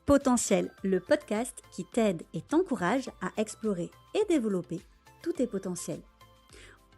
Potentiel, le podcast qui t'aide et t'encourage à explorer et développer tous tes potentiels.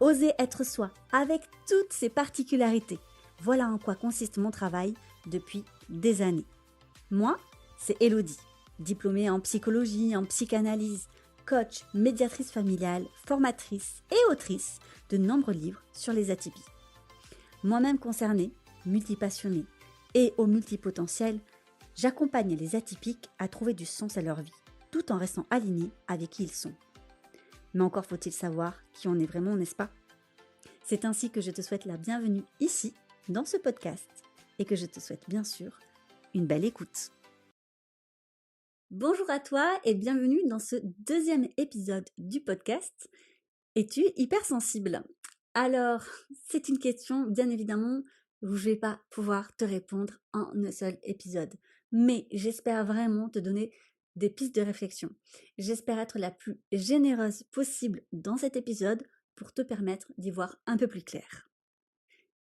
Oser être soi avec toutes ses particularités. Voilà en quoi consiste mon travail depuis des années. Moi, c'est Elodie, diplômée en psychologie, en psychanalyse, coach, médiatrice familiale, formatrice et autrice de nombreux livres sur les atypies. Moi-même concernée, multipassionnée et au multipotentiel, j'accompagne les atypiques à trouver du sens à leur vie, tout en restant alignés avec qui ils sont. Mais encore faut-il savoir qui on est vraiment, n'est-ce pas ? C'est ainsi que je te souhaite la bienvenue ici, dans ce podcast, et que je te souhaite bien sûr une belle écoute. Bonjour à toi et bienvenue dans ce deuxième épisode du podcast. Es-tu hypersensible ? Alors, c'est une question, bien évidemment, où je ne vais pas pouvoir te répondre en un seul épisode. Mais j'espère vraiment te donner des pistes de réflexion. J'espère être la plus généreuse possible dans cet épisode pour te permettre d'y voir un peu plus clair.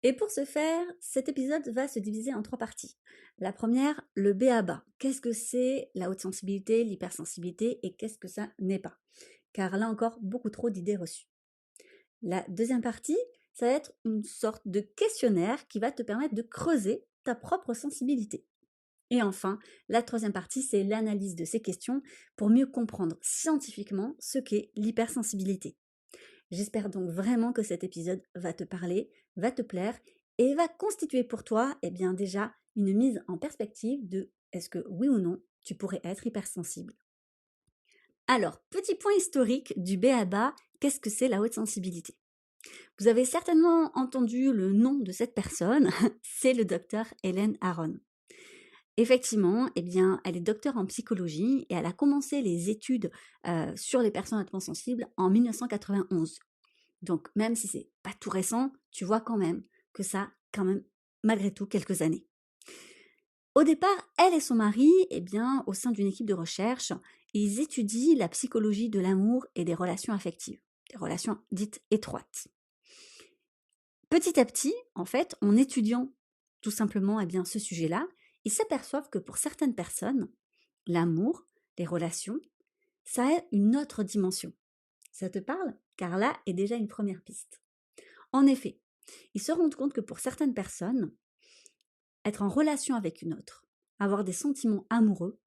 Et pour ce faire, cet épisode va se diviser en 3 parties. La première, le b.a.-ba. Qu'est-ce que c'est la haute sensibilité, l'hypersensibilité et qu'est-ce que ça n'est pas ? Car là encore, beaucoup trop d'idées reçues. La deuxième partie, ça va être une sorte de questionnaire qui va te permettre de creuser ta propre sensibilité. Et enfin, la troisième partie, c'est l'analyse de ces questions pour mieux comprendre scientifiquement ce qu'est l'hypersensibilité. J'espère donc vraiment que cet épisode va te parler, va te plaire et va constituer pour toi déjà une mise en perspective de est-ce que oui ou non tu pourrais être hypersensible. Alors, petit point historique du b.a.-ba, qu'est-ce que c'est la haute sensibilité ? Vous avez certainement entendu le nom de cette personne, c'est le docteur Helen Aron. Effectivement, elle est docteure en psychologie et elle a commencé les études sur les personnes hautement sensibles en 1991. Donc, même si c'est pas tout récent, tu vois quand même que ça a quand même malgré tout quelques années. Au départ, elle et son mari, au sein d'une équipe de recherche, ils étudient la psychologie de l'amour et des relations affectives, des relations dites étroites. Petit à petit, en fait, en étudiant tout simplement ce sujet-là, ils s'aperçoivent que pour certaines personnes, l'amour, les relations, ça a une autre dimension. Ça te parle ? Car là est déjà une première piste. En effet, ils se rendent compte que pour certaines personnes, être en relation avec une autre, avoir des sentiments amoureux,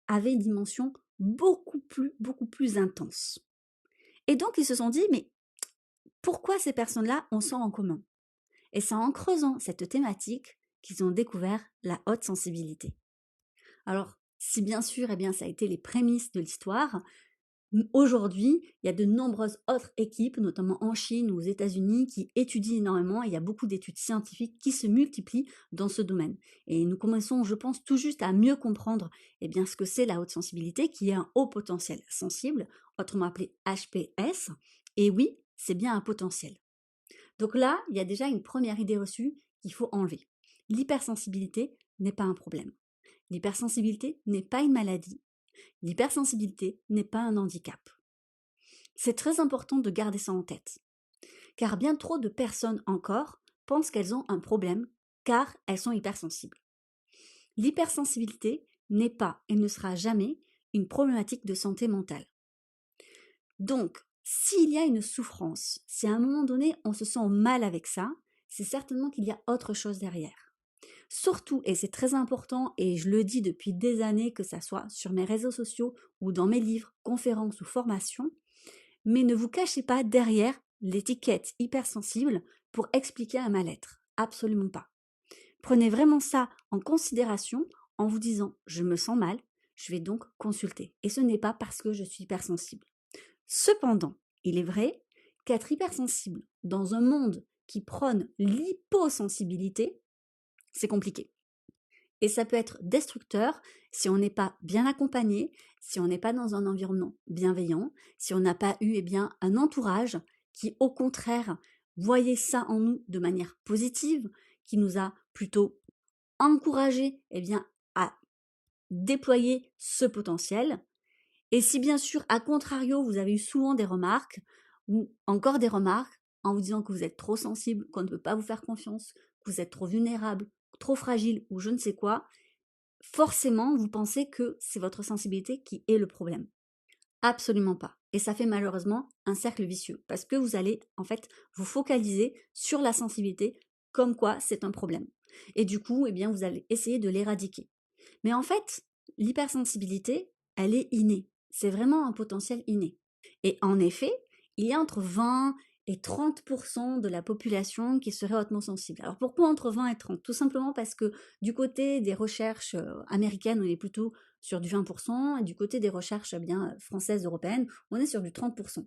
avait une dimension beaucoup plus intense. Et donc, ils se sont dit, mais pourquoi ces personnes-là ont ça en commun ? Et c'est en creusant cette thématique qu'ils ont découvert la haute sensibilité. Alors, si bien sûr, ça a été les prémices de l'histoire, aujourd'hui, il y a de nombreuses autres équipes, notamment en Chine ou aux États-Unis, qui étudient énormément. Il y a beaucoup d'études scientifiques qui se multiplient dans ce domaine. Et nous commençons, je pense, tout juste à mieux comprendre ce que c'est la haute sensibilité, qui est un haut potentiel sensible, autrement appelé HPS. Et oui, c'est bien un potentiel. Donc là, il y a déjà une première idée reçue qu'il faut enlever. L'hypersensibilité n'est pas un problème. L'hypersensibilité n'est pas une maladie. L'hypersensibilité n'est pas un handicap. C'est très important de garder ça en tête. Car bien trop de personnes encore pensent qu'elles ont un problème car elles sont hypersensibles. L'hypersensibilité n'est pas et ne sera jamais une problématique de santé mentale. Donc, s'il y a une souffrance, si à un moment donné on se sent mal avec ça, c'est certainement qu'il y a autre chose derrière. Surtout, et c'est très important, et je le dis depuis des années, que ça soit sur mes réseaux sociaux ou dans mes livres, conférences ou formations, mais ne vous cachez pas derrière l'étiquette hypersensible pour expliquer un mal-être. Absolument pas. Prenez vraiment ça en considération en vous disant « je me sens mal, je vais donc consulter ». Et ce n'est pas parce que je suis hypersensible. Cependant, il est vrai qu'être hypersensible dans un monde qui prône l'hyposensibilité, c'est compliqué. Et ça peut être destructeur si on n'est pas bien accompagné, si on n'est pas dans un environnement bienveillant, si on n'a pas eu un entourage qui, au contraire, voyait ça en nous de manière positive, qui nous a plutôt encouragé à déployer ce potentiel. Et si bien sûr, à contrario, vous avez eu souvent des remarques, ou encore des remarques, en vous disant que vous êtes trop sensible, qu'on ne peut pas vous faire confiance, que vous êtes trop vulnérable, trop fragile, ou je ne sais quoi, forcément vous pensez que c'est votre sensibilité qui est le problème. Absolument pas. Et ça fait malheureusement un cercle vicieux parce que vous allez en fait vous focaliser sur la sensibilité comme quoi c'est un problème. Et du coup, eh bien, vous allez essayer de l'éradiquer. Mais en fait, l'hypersensibilité, elle est innée. C'est vraiment un potentiel inné. Et en effet, il y a entre 20 et 30% de la population qui serait hautement sensible. Alors pourquoi entre 20 et 30? Tout simplement parce que du côté des recherches américaines, on est plutôt sur du 20%, et du côté des recherches bien françaises, européennes, on est sur du 30%.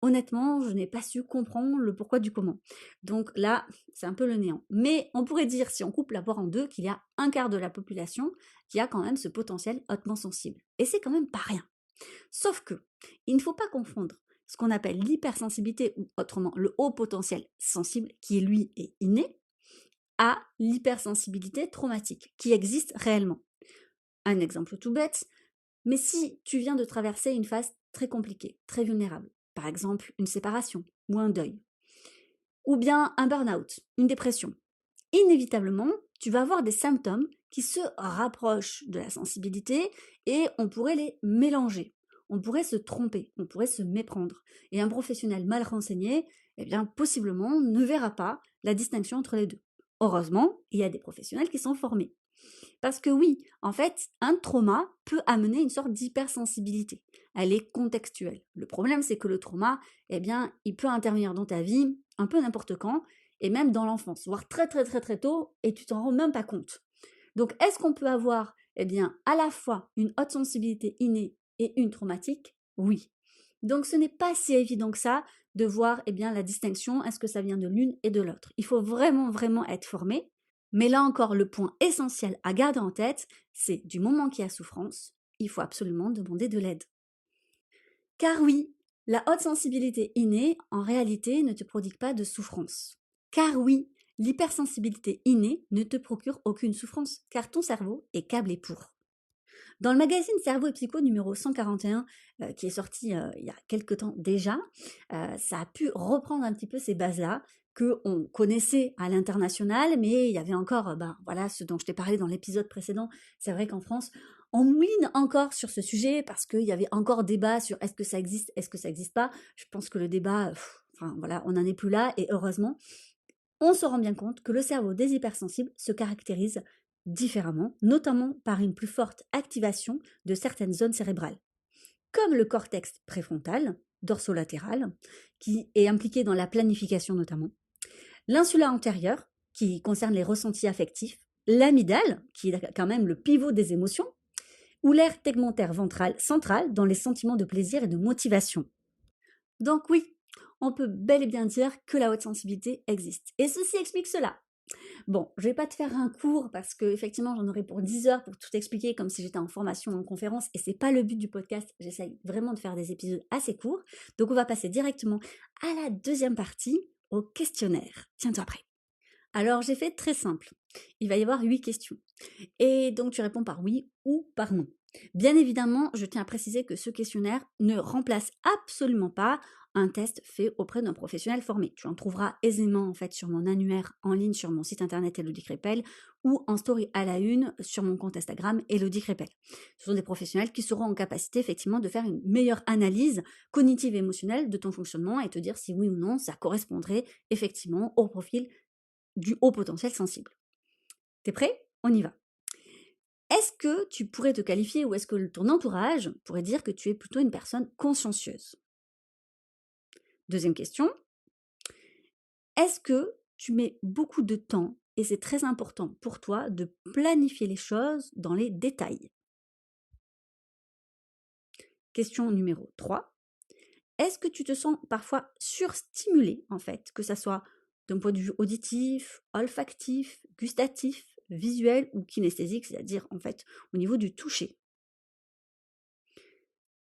Honnêtement, je n'ai pas su comprendre le pourquoi du comment. Donc là, c'est un peu le néant. Mais on pourrait dire, si on coupe la poire en deux, qu'il y a un quart de la population qui a quand même ce potentiel hautement sensible. Et c'est quand même pas rien. Sauf que, il ne faut pas confondre ce qu'on appelle l'hypersensibilité, ou autrement le haut potentiel sensible, qui lui est inné, à l'hypersensibilité traumatique, qui existe réellement. Un exemple tout bête, mais si tu viens de traverser une phase très compliquée, très vulnérable, par exemple une séparation ou un deuil, ou bien un burn-out, une dépression, inévitablement, tu vas avoir des symptômes qui se rapprochent de la sensibilité et on pourrait les mélanger. On pourrait se tromper, on pourrait se méprendre. Et un professionnel mal renseigné, eh bien, possiblement, ne verra pas la distinction entre les deux. Heureusement, il y a des professionnels qui sont formés. Parce que oui, en fait, un trauma peut amener une sorte d'hypersensibilité. Elle est contextuelle. Le problème, c'est que le trauma, eh bien, il peut intervenir dans ta vie un peu n'importe quand, et même dans l'enfance, voire très très très très tôt, et tu t'en rends même pas compte. Donc, est-ce qu'on peut avoir, eh bien, à la fois une haute sensibilité innée et une traumatique? Oui. Donc, ce n'est pas si évident que ça de voir, eh bien, la distinction, est-ce que ça vient de l'une et de l'autre. Il faut vraiment, vraiment être formé. Mais là encore, le point essentiel à garder en tête, c'est du moment qu'il y a souffrance, il faut absolument demander de l'aide. Car oui, la haute sensibilité innée, en réalité, ne te prodigue pas de souffrance. Car oui, l'hypersensibilité innée ne te procure aucune souffrance, car ton cerveau est câblé pour. Dans le magazine Cerveau et Psycho numéro 141, qui est sorti il y a quelque temps déjà, ça a pu reprendre un petit peu ces bases-là qu'on connaissait à l'international, mais il y avait encore, ben, voilà, ce dont je t'ai parlé dans l'épisode précédent. C'est vrai qu'en France, on mouline encore sur ce sujet parce qu'il y avait encore débat sur est-ce que ça existe, est-ce que ça n'existe pas. Je pense que le débat, enfin voilà, on n'en est plus là et heureusement. On se rend bien compte que le cerveau des hypersensibles se caractérise différemment, notamment par une plus forte activation de certaines zones cérébrales, comme le cortex préfrontal, dorsolatéral, qui est impliqué dans la planification notamment, l'insula antérieure, qui concerne les ressentis affectifs, l'amygdale, qui est quand même le pivot des émotions, ou l'aire tegmentaire ventrale centrale dans les sentiments de plaisir et de motivation. Donc oui, on peut bel et bien dire que la haute sensibilité existe. Et ceci explique cela. Bon, je vais pas te faire un cours parce que effectivement j'en aurais pour 10 heures pour tout expliquer comme si j'étais en formation ou en conférence et c'est pas le but du podcast. J'essaye vraiment de faire des épisodes assez courts. Donc on va passer directement à la deuxième partie, au questionnaire. Tiens-toi prêt. Alors j'ai fait très simple. Il va y avoir 8 questions. Et donc tu réponds par oui ou par non. Bien évidemment, je tiens à préciser que ce questionnaire ne remplace absolument pas un test fait auprès d'un professionnel formé. Tu en trouveras aisément en fait sur mon annuaire en ligne sur mon site internet Elodie Crépel ou en story à la une sur mon compte Instagram Elodie Crépel. Ce sont des professionnels qui seront en capacité effectivement de faire une meilleure analyse cognitive et émotionnelle de ton fonctionnement et te dire si oui ou non ça correspondrait effectivement au profil du haut potentiel sensible. T'es prêt? On y va. Est-ce que tu pourrais te qualifier ou est-ce que ton entourage pourrait dire que tu es plutôt une personne consciencieuse? Deuxième question, est-ce que tu mets beaucoup de temps et c'est très important pour toi de planifier les choses dans les détails? Question numéro 3, est-ce que tu te sens parfois surstimulé en fait, que ça soit d'un point de vue auditif, olfactif, gustatif, visuel ou kinesthésique, c'est-à-dire en fait au niveau du toucher?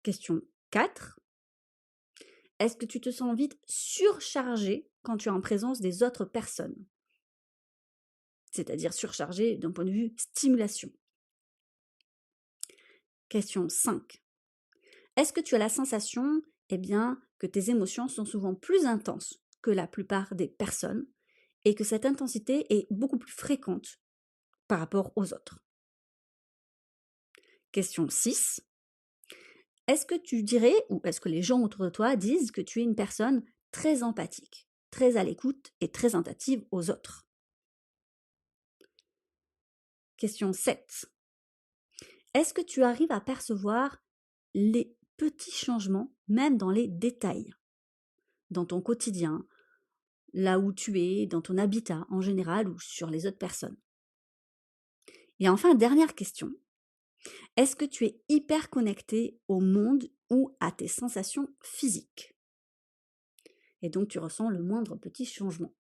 Question 4, est-ce que tu te sens vite surchargé quand tu es en présence des autres personnes? C'est-à-dire surchargé d'un point de vue stimulation. Question 5. Est-ce que tu as la sensation, eh bien, que tes émotions sont souvent plus intenses que la plupart des personnes et que cette intensité est beaucoup plus fréquente par rapport aux autres? Question 6. Est-ce que tu dirais, ou est-ce que les gens autour de toi disent que tu es une personne très empathique, très à l'écoute et très attentive aux autres? Question 7. Est-ce que tu arrives à percevoir les petits changements, même dans les détails, dans ton quotidien, là où tu es, dans ton habitat en général ou sur les autres personnes? Et enfin, dernière question. Est-ce que tu es hyper connecté au monde ou à tes sensations physiques? Et donc tu ressens le moindre petit changement.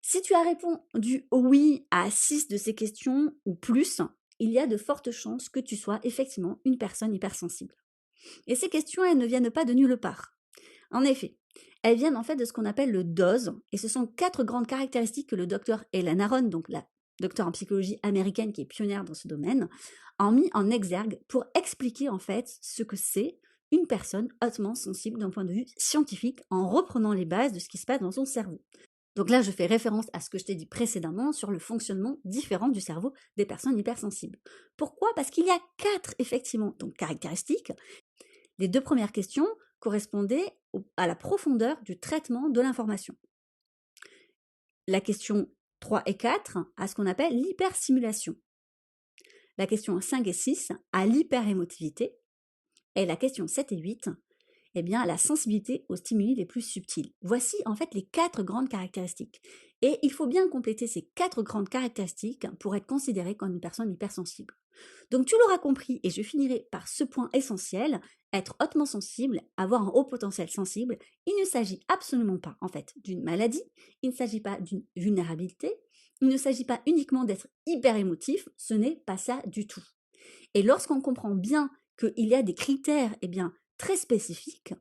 Si tu as répondu oui à 6 de ces questions ou plus, il y a de fortes chances que tu sois effectivement une personne hypersensible. Et ces questions, elles ne viennent pas de nulle part. En effet, elles viennent en fait de ce qu'on appelle le DOS, et ce sont 4 grandes caractéristiques que le docteur Helen Aron, donc la docteure en psychologie américaine qui est pionnière dans ce domaine, a mis en exergue pour expliquer en fait ce que c'est une personne hautement sensible d'un point de vue scientifique en reprenant les bases de ce qui se passe dans son cerveau. Donc là, je fais référence à ce que je t'ai dit précédemment sur le fonctionnement différent du cerveau des personnes hypersensibles. Pourquoi? Parce qu'il y a 4 effectivement donc caractéristiques. Les 2 premières questions correspondaient à la profondeur du traitement de l'information. La question 3 et 4 à ce qu'on appelle l'hypersimulation. La question 5 et 6 à l'hyperémotivité. Et la question 7 et 8 eh bien, la sensibilité aux stimuli les plus subtils. Voici en fait les 4 grandes caractéristiques. Et il faut bien compléter ces 4 grandes caractéristiques pour être considéré comme une personne hypersensible. Donc tu l'auras compris, et je finirai par ce point essentiel, être hautement sensible, avoir un haut potentiel sensible, il ne s'agit absolument pas en fait d'une maladie, il ne s'agit pas d'une vulnérabilité, il ne s'agit pas uniquement d'être hyper émotif, ce n'est pas ça du tout. Et lorsqu'on comprend bien qu'il y a des critères très spécifiques,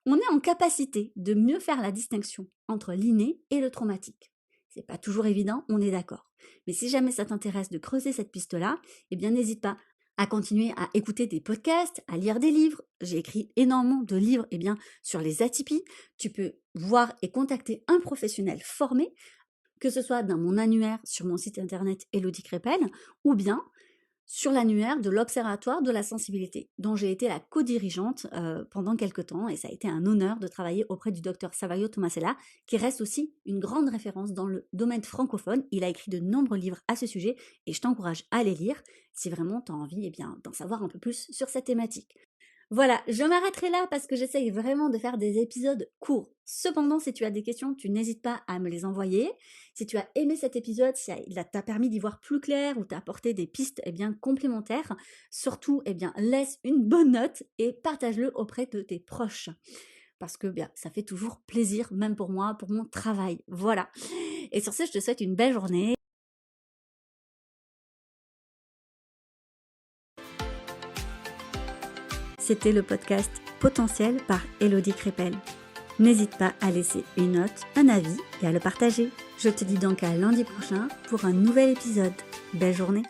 on est en capacité de mieux faire la distinction entre l'inné et le traumatique. C'est pas toujours évident, on est d'accord. Mais si jamais ça t'intéresse de creuser cette piste-là, n'hésite pas à continuer à écouter des podcasts, à lire des livres. J'ai écrit énormément de livres sur les atypies. Tu peux voir et contacter un professionnel formé, que ce soit dans mon annuaire sur mon site internet Élodie Crépel, ou bien sur l'annuaire de l'Observatoire de la sensibilité, dont j'ai été la co-dirigeante pendant quelques temps, et ça a été un honneur de travailler auprès du docteur Savaio Tomasella, qui reste aussi une grande référence dans le domaine francophone. Il a écrit de nombreux livres à ce sujet, et je t'encourage à les lire si vraiment tu as envie d'en savoir un peu plus sur cette thématique. Voilà, je m'arrêterai là parce que j'essaye vraiment de faire des épisodes courts. Cependant, si tu as des questions, tu n'hésites pas à me les envoyer. Si tu as aimé cet épisode, si il t'a permis d'y voir plus clair ou t'a apporté des pistes complémentaires, surtout laisse une bonne note et partage-le auprès de tes proches. Parce que ça fait toujours plaisir, même pour moi, pour mon travail. Voilà. Et sur ce, je te souhaite une belle journée. C'était le podcast Potentiel par Élodie Crépel. N'hésite pas à laisser une note, un avis et à le partager. Je te dis donc à lundi prochain pour un nouvel épisode. Belle journée!